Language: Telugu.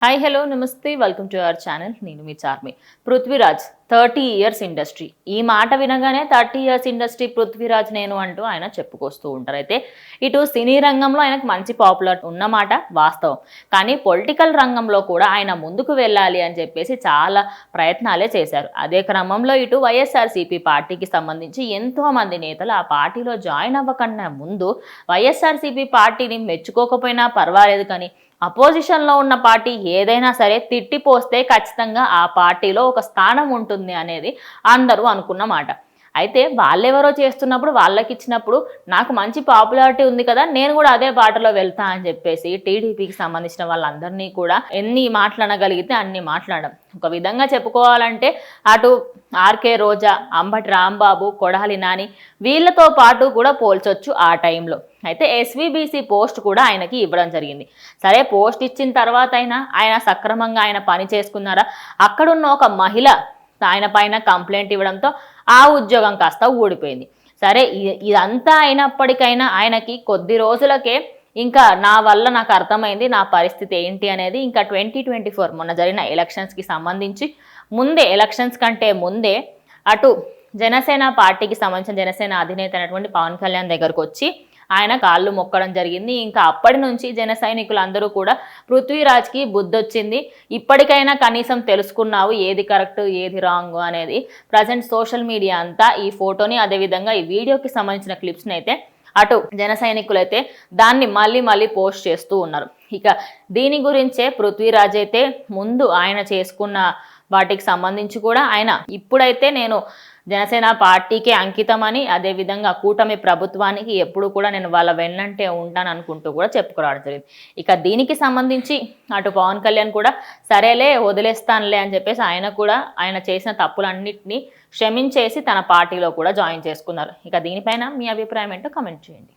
Hi hello namaste welcome to our channel. నేను మీ చార్మి. Prithviraj 30 years industry. ఈ మాట వినగానే 30 ఇయర్స్ ఇండస్ట్రీ పృథ్వీరాజ్ నేను అంటూ ఆయన చెప్పుకొస్తూ ఉంటారు. అయితే ఇటు సినీ రంగంలో ఆయనకు మంచి పాపులర్ ఉన్నమాట వాస్తవం. కానీ పొలిటికల్ రంగంలో కూడా ఆయన ముందుకు వెళ్ళాలి అని చెప్పేసి చాలా ప్రయత్నాలే చేశారు. అదే క్రమంలో ఇటు వైఎస్ఆర్సీపీ పార్టీకి సంబంధించి ఎంతోమంది నేతలు ఆ పార్టీలో జాయిన్ అవ్వకన్నా ముందు వైఎస్ఆర్సీపీ పార్టీని మెచ్చుకోకపోయినా పర్వాలేదు, కానీ అపోజిషన్లో ఉన్న పార్టీ ఏదైనా సరే తిట్టిపోస్తే ఖచ్చితంగా ఆ పార్టీలో ఒక స్థానం ఉంటుంది అనేది అందరూ అనుకున్న మాట. అయితే వాళ్ళెవరో చేస్తున్నప్పుడు వాళ్ళకి ఇచ్చినప్పుడు నాకు మంచి పాపులారిటీ ఉంది కదా, నేను కూడా అదే బాటలో వెళ్తా అని చెప్పేసి టీడీపీకి సంబంధించిన వాళ్ళందరినీ కూడా ఎన్ని మాట్లాడగలిగితే అన్ని మాట్లాడడం. ఒక విధంగా చెప్పుకోవాలంటే అటు ఆర్కే రోజా, అంబటి రాంబాబు, కొడాలి నాని వీళ్ళతో పాటు కూడా పోల్చొచ్చు ఆ టైంలో. అయితే ఎస్వీబీసీ పోస్ట్ కూడా ఆయనకి ఇవ్వడం జరిగింది. సరే, పోస్ట్ ఇచ్చిన తర్వాత అయినా ఆయన సక్రమంగా ఆయన పని చేసుకున్నారా? అక్కడున్న ఒక మహిళ ఆయన పైన కంప్లైంట్ ఇవ్వడంతో ఆ ఉద్యోగం కాస్త ఊడిపోయింది. సరే, ఇదంతా అయినప్పటికైనా ఆయనకి కొద్ది రోజులకే ఇంకా నా వల్ల నాకు అర్థమైంది నా పరిస్థితి ఏంటి అనేది. ఇంకా 2024 మొన్న జరిగిన ఎలక్షన్స్కి సంబంధించి ఎలక్షన్స్ కంటే ముందే అటు జనసేన పార్టీకి సంబంధించిన జనసేన అధినేత అయినటువంటి పవన్ కళ్యాణ్ దగ్గరకు వచ్చి ఆయన కాళ్ళు మొక్కడం జరిగింది. ఇంకా అప్పటి నుంచి జన సైనికులందరూ కూడా పృథ్వీరాజ్కి బుద్ధొచ్చింది, ఇప్పటికైనా కనీసం తెలుసుకున్నావు ఏది కరెక్ట్ ఏది రాంగ్ అనేది. ప్రజెంట్ సోషల్ మీడియా అంతా ఈ ఫోటోని, అదేవిధంగా ఈ వీడియోకి సంబంధించిన క్లిప్స్ని అయితే అటు జన సైనికులైతే దాన్ని మళ్ళీ పోస్ట్ చేస్తూ ఉన్నారు. ఇక దీని గురించే పృథ్వీరాజ్ అయితే ముందు ఆయన చేసుకున్న వాటికి సంబంధించి కూడా ఆయన ఇప్పుడైతే నేను జనసేన పార్టీకే అంకితమని, అదేవిధంగా కూటమి ప్రభుత్వానికి ఎప్పుడు కూడా నేను వాళ్ళ వెన్నంటే ఉంటాను అనుకుంటూ కూడా చెప్పుకోవడం జరిగింది. ఇక దీనికి సంబంధించి అటు పవన్ కళ్యాణ్ కూడా సరేలే వదిలేస్తానులే అని చెప్పేసి ఆయన కూడా ఆయన చేసిన తప్పులన్నింటినీ క్షమించేసి తన పార్టీలో కూడా జాయిన్ చేసుకున్నారు. ఇక దీనిపైన మీ అభిప్రాయం ఏంటో కమెంట్ చేయండి.